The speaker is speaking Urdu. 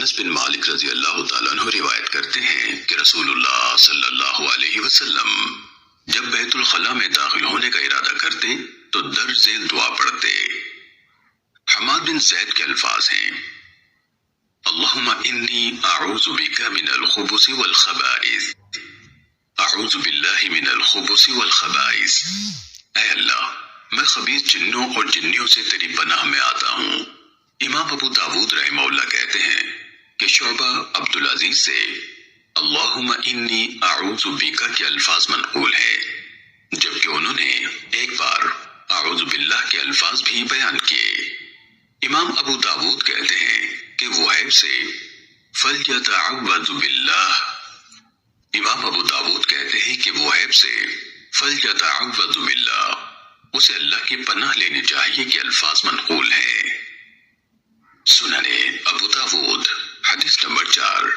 انس بن مالک رضی اللہ تعالیٰ عنہ روایت کرتے ہیں کہ رسول اللہ صلی اللہ علیہ وسلم جب بیت الخلاء میں داخل ہونے کا ارادہ کرتے تو درج ذیل دعا پڑھتے۔ حماد بن زید کے الفاظ ہیں: اللہم انی اعوذ بک من الخبث والخبائث، اعوذ باللہ من الخبث والخبائث، اے اللہ میں خبیث جنوں اور جنیوں سے تیری پناہ میں آتا ہوں۔ امام ابو داود رحمہ اللہ کہتے ہیں کہ شعبہ عبدالعزیز سے اللہم انی اعوذ بک کے الفاظ منقول ہے، جبکہ انہوں نے ایک بار اعوذ باللہ کے الفاظ بھی بیان کیے۔ امام ابو داود کہتے ہیں کہ وہیب سے فَلْيَتَعَوَّذُ بِاللَّهِ، امام ابو داود کہتے ہیں کہ وہیب سے فَلْيَتَعَوَّذُ بِاللَّهِ، اسے اللہ کی پناہ لینی چاہیے کہ الفاظ منقول ہیں۔ سنن ابو داود حدیث نمبر 4۔